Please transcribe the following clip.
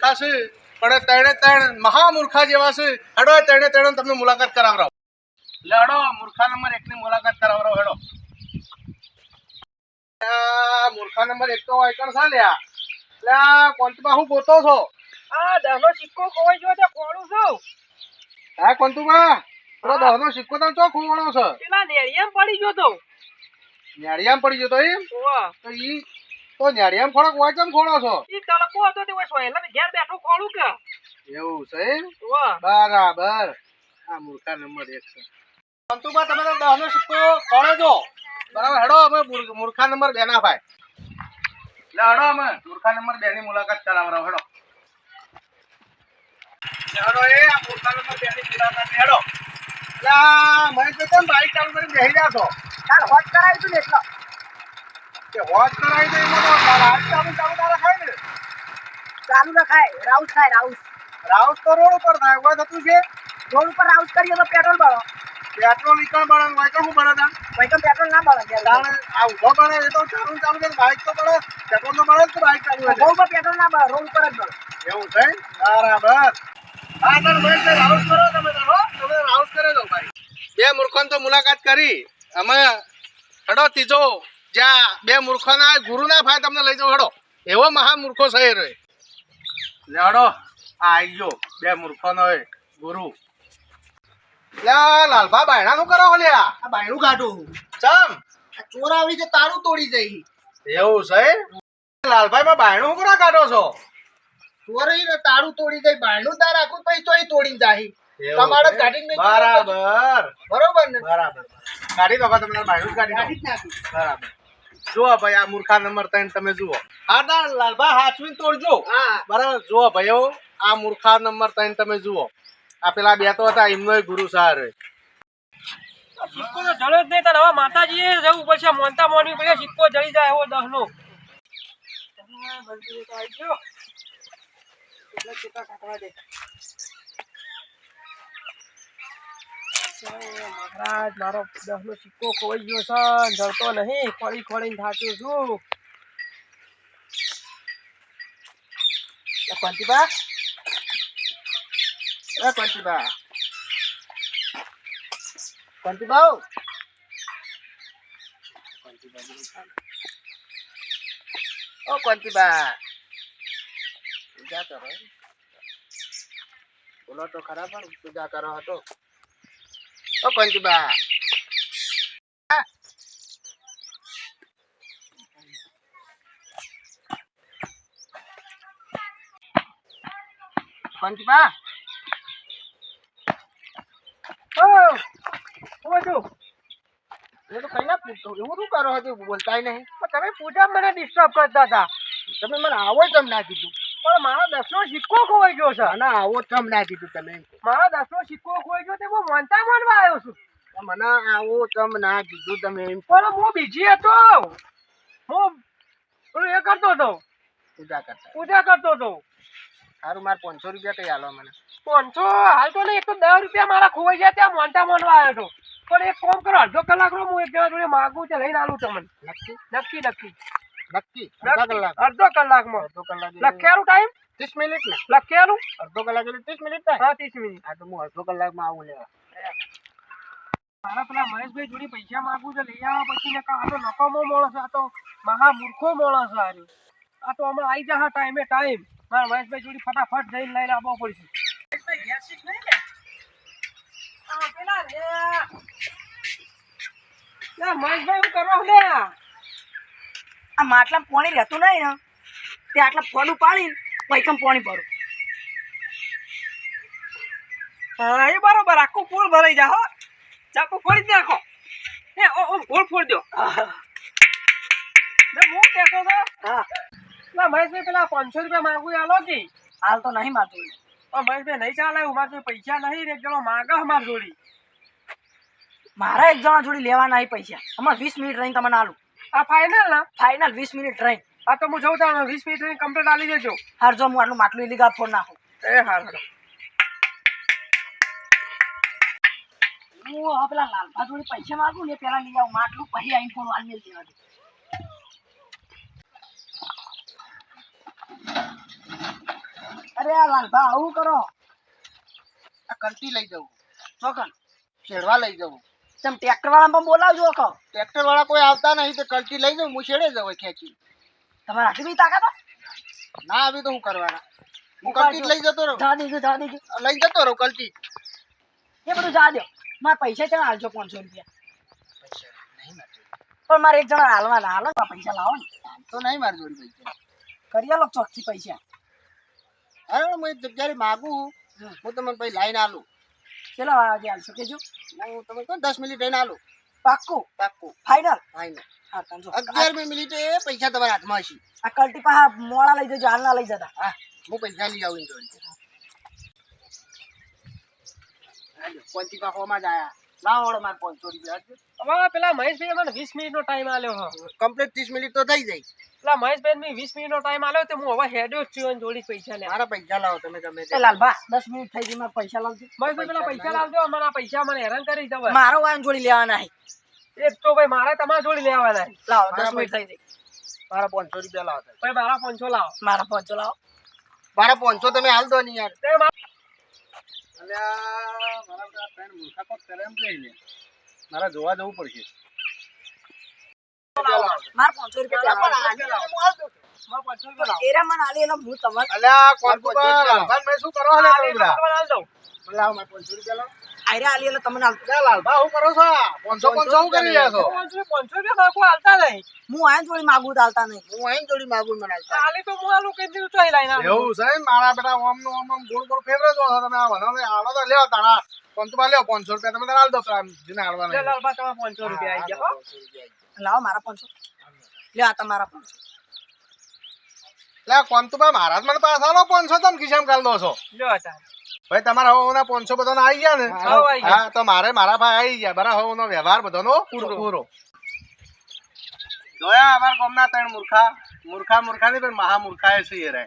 મૂર્ખા છે પણ ત્રણે ત્રણ મહામૂર્ખા જેવા છે. હેડો ત્રણે ત્રણ તમને મુલાકાત કરાવરાવ. હેડો મૂર્ખા નંબર 1 ની મુલાકાત કરાવરાવ. હેડો મૂર્ખા નંબર 1 તો આઈકણ છે લ્યા. લ્યા કોંતબા હું ગોતો છો? આ દહનો સિક્કો ખોવાઈ ગયો છે, ખોળું છું. હા કોંતુબા, પેલો 10 નો સિક્કો તો ચો ખોવાનો છે? પેલા નેળિયામાં પડી ગયો તો. ન્યાડિયામાં પડી ગયો તો એમ? ઓવા તો ઈ તો ન્યાડિયામાં ખોળો કોઈ ચમ ખોળો છો? ઈ તડકો હતો તે ઓય સોયલા ઘેર બેઠો ખોળું કે. એવું છે એમ? ઓવા બરાબર. આ મૂર્ખા નંબર 1 છે. કોંતુબા તમે તો 10 નો સિક્કો ખોળો છો બરાબર. હેડો અમે મૂર્ખા નંબર 2 ના ભાઈ. લે હેડો અમે મૂર્ખા નંબર 2 ની મુલાકાત કરાવરાવ. હેડો હેડો એ આ મૂર્ખા નંબર 2 ની મુલાકાત હેડો. લા મને તો કેમ બાઈક ચાલુ કરીને બેહી રહ્યા છો? તાર હોટ કરાવી તું ને એટલો. કે હોટ કરાવી દે એમાં તો બાઈક ચાલુ ના રખાય ને. ચાલુ રખાય, રાઉસ થાય રાઉસ. રાઉસ તો રોડ ઉપર થાય. કોઈ થતું છે? રોડ ઉપર રાઉસ કરીએ તો પેટ્રોલ બળો. પેટ્રોલ ઈકણ બળે વાયકણ શું બળે તા? ભાઈ તો પેટ્રોલ ના બળે કે. તાણે આ ઉભો બળે એ તો ચાલુ છે. બાઈક તો બળે, પેટ્રોલ તો બળે જ તો બાઈક ચાલુ હોય. રોડ ઉપર પેટ્રોલ ના બળે, રોડ ઉપર જ બળે. એવું છે બરાબર. હા તાર ભાઈ તે રાઉસ કરો તમે તાર હો. તમે રાઉસ કરે દો ભાઈ. બે મૂર્ખોની તો મુલાકાત કરી અમે. હેડો ત્રીજો જ્યાં બે મૂર્ખોના ગુરુ ના ભાઈ તમને લઈ જાઓ. હેડો એવો મહામૂર્ખો છે રે. લે હેડો આ આવી ગયો બે મૂર્ખોનો ગુરુ. લે લાલભા બાયણા નું કરો લ્યા? આ બાયણું કાઢું. ચમ આ ચોર આવી છે તારું તોડી જઈ. એવું છે લાલભાઈ માં બાયણું શું કરવા કાઢો છો? ચોર ને તારું તોડી જઈ, બાયણું તાર આખું પછી તોય તોડીને જાય. તમારે કાઢીને મેં બરાબર બરોબર ને? બરાબર કાઢી દો તમને બાયણું કાઢી કાઢી જ નાખ્યું. બરાબર. જુઓ ભાઈ આ મૂર્ખા નંબર 3 તમે જુઓ. હા ના લાલભા હાચવીને તોડજો. હા બરાબર જુઓ ભાઈઓ આ મૂર્ખા નંબર 3 તમે જુઓ. આ પેલા બે તો હતા એમનો ગુરુ સાર. સિક્કો તો જળ્યો જ નહીં. તાર હવે માતાજીએ જવું પડશે. મોનતા મોનવી પડશે. સિક્કો જળી જાય એવો 10 નો. મહારાજ મારો 10 નો સિક્કો ખોવાઈ ગયો છે, જળતો નહીં. ખોળી ખોળીને થાક્યો છું. કોંતીબા એ કોંતીબા કોંતીબા ઓ કોંતીબા પૂજા કરો. બોલો તો ખરા પણ પૂજા કરો હતો. ઓ કોંતીબા કોંતીબા એ તો કઈ ના પૂછતો. એવું શું કરો હતો? બોલતાય નહીં. તમે પૂજા મને ડિસ્ટર્બ કરતા હતા. તમે મને આવો ચમ ના કીધું? પણ મારો 10 નો સિક્કો ખોવાઈ ગયો છે. ના આવો ચમ ના કીધું તમે? મારો 10 નો સિક્કો ખોવાઈ ગયો તે હું મોનતા મોનવા આવ્યો છું. મને આવો ચમ ના કીધું તમે? પણ હું બીજી હતો. હું પેલું એ કરતો હતો, પૂજા કરતો હતો. સારું મારે 500 રૂપિયા કઈ આલો મને. 500 હાલ તો નહીં. 10 રૂપિયા મારા ખોવાઈ ગયા ત્યાં મોનતા મોનવા આવ્યો હતો. પણ એક કામ કરો, અડધો કલાકનો હું એક જણા જોડે માગું છે, લઈને આલું તમને. નક્કી નક્કી નક્કી નક્કી અડધો કલાક? અડધો કલાકમાં. અડધો કલાક લખેલું ટાઈમ 30 મિનિટ ને? લખેલું અડધો કલાક એટલે 30 મિનિટ થાય. હા 30 મિનિટ. હા તો હું અડધો કલાકમાં આવું લેવા. મારા પેલા મહેશભાઈ જોડે પૈસા માંગુ છે, લઈ આવો પછી ને આ તો નકામો માણસ, આ તો મહા મૂર્ખો માણસ છે. આ તો હમણાં આવી જશે ટાઈમે ટાઈમ. મારા મહેશભાઈ જોડે ફટાફટ જઈને લઈને આવવો પડશે. મહેશભાઈ ઘેર શીખ નહીં ને? આ પેલા મહેશભાઈ હું કરો લે? આ માટલામાં પાણી રહેતું નહીં ને, તે આટલા ફોડું પાડીને પૈકમ પાણી ભરું. હા એ બરોબર. આખું ફૂલ ભરાઈ જા. હો ચાકુ ફોડી જ નાખો. એ ઓ ફૂલ ફોડ દો. હું કહેતો હતો હા પેલા મહેશભાઈ પેલા 500 રૂપિયા માંગુ આલો કે? હાલ તો નહીં મારતું. મહેશભાઈ નહીં ચાલે. મારા જોડે પૈસા નહીં. એક જણો માગે અમાર જોડી. મારા એક જણા જોડી લેવા નહીં પૈસા. અમારે 20 મિનિટ રહીને તમને આલું. આ ફાઇનલ ના? ફાઇનલ 20 મિનિટ રહીને. આ તો હું જઉં ત્યાં 20 મિનિટ રહીને કમ્પ્લીટ આલી દેજો. હાર જો હું આટલું માટલું લીધા ફોન નાખું. એ હાર હાર. હું હવે પેલા લાલભા જોડે પૈસા માંગુ ને પેલા લઈ આવું માટલું, પછી આવીને ફોન વાળી મેળ દેવા દે. અરે અરે લાલભા આવું કરો આ કંટી લઈ જવું, ચોકન શેડવા લઈ જવું. તમે ટ્રેક્ટર વાળા પણ બોલાવજો કહો ટ્રેક્ટર વાળા કોઈ આવતા નહીં તો કલટી લઈ જાઉં, હું શેડે જવું ખેંચી. તમારે આટલી બી તાકાત ના આવી તો હું કરવાના, હું કલટી જ લઈ જતો રહું, જા દેજો લઈ જતો રહું કલટી. એ બધું જા દો મારે પૈસા ચા હાલજો 500 રૂપિયા નહીં મારી પણ મારે એક જણા હાલવાના હાલો તો પૈસા લાવો ને તો નહીં મારી જોડી પૈસા. કરી આલો ચોકથી પૈસા અરે હું એક જગ્યાએ માગું, હું તમને પછી લાઈને આલું. ચલો આજે હાલશો કેજો હું તમે કહો 10 મિનિટ રહીને આલું. પાક્કું પાક્કું ફાઈનલ ફાઈનલ. હા તંજો 11મી મિનિટે પૈસા તમારા હાથમાં હશે. આ કલ્ટી પાહા મોળા લઈ જજો હાલ ના લઈ જતા હા હું પૈસા લઈ આવું જોડી. પંચી પાકોમાં જ આયા. લાવો વળો મારે 500 રૂપિયા આપજો. હવે પેલા મહેશભાઈ મને 20 મિનિટનો ટાઈમ આલ્યો હો. કમ્પ્લીટ 30 મિનિટ તો થઈ જાય. પેલા મહેશભાઈ મેં 20 મિનિટનો ટાઈમ આલ્યો તો હું હવે હેડ્યો જ છું અને જોડી પૈસા લે. મારા પૈસા લાવો તમે ગમે તે. એ લાલભા 10 મિનિટ થઈ ગઈ મારે પૈસા લાવજો મહેશભાઈ પેલા પૈસા લાવજો, મને આ પૈસા મને હેરાન કરી દો. મારો વાયન જોડી લેવાના હે એક તો ભાઈ મારે તમારે જોડી લેવાના છે. લાવો 10 મિનિટ થઈ ગઈ મારા 500 રૂપિયા લાવો. ભાઈ મારા 500 લાવો. મારા 500 લાવો મારા 500 તમે હાલ દો નહીં યાર. તે મારા અલ્યા મારા બધા ફ્રેન્ડ મૂર્ખા કોક કરે એમ કહી લે. મારા જોવા જવું પડશે. મારા 500 રૂપિયા પણ લાવો આની અંદર હું હાલ દઉં. મારા 500 લાવો. એરા મને આલી એનો હું તમારે અલ્યા કોણ લાલભાઈ મેં શું કરો લે બધા? હાલ દઉં. લાવ મારા 500 રૂપિયા લાવ. આયરા આલી એટલે તમને આલ લે લાલભા હું કરો છો? 500 હું કરી રહ્યા છો? 500 રૂપિયા માગું હાલતા નહીં. હું આયન જોડી માગું તો આલતા નહીં હું આઈને જોડી માગું મને હાલતા. આલી તો હું આલું કઈ દીધું ચોઈ લાઈને આલું. એવું છે મારા બેટા ઓમ નો ઓમ ગોળ ગોળ ફેવરે છો તમે આ બનાવે આડો તો લ્યો તાણા કોંતુમાં લ્યો 500 રૂપિયા તમે તારા હાલ દો પેલા જીને હાલવા લે નહીં. લાલબા તમારા 500 રૂપિયા આવી ગયા હો. લાવો મારા 500 લે આ તમારા 500 લે કોંતુબા મહારાજ મને પાછા આલો 500 તમે ખિસ્સામાં ગાલ દો છો. લ્યો હતા. ભાઈ તમારા હોના 500 બધાના આવી ગયા ને? હા, આવી ગયા. હા તો મારા ભાઈ આવી ગયા બરાબર. હોનો વ્યવહાર બધાનો પૂરો. જોયા અમારા ગામના ત્રણ મૂર્ખા ની પણ મહા મૂર્ખાએ છે એ રે.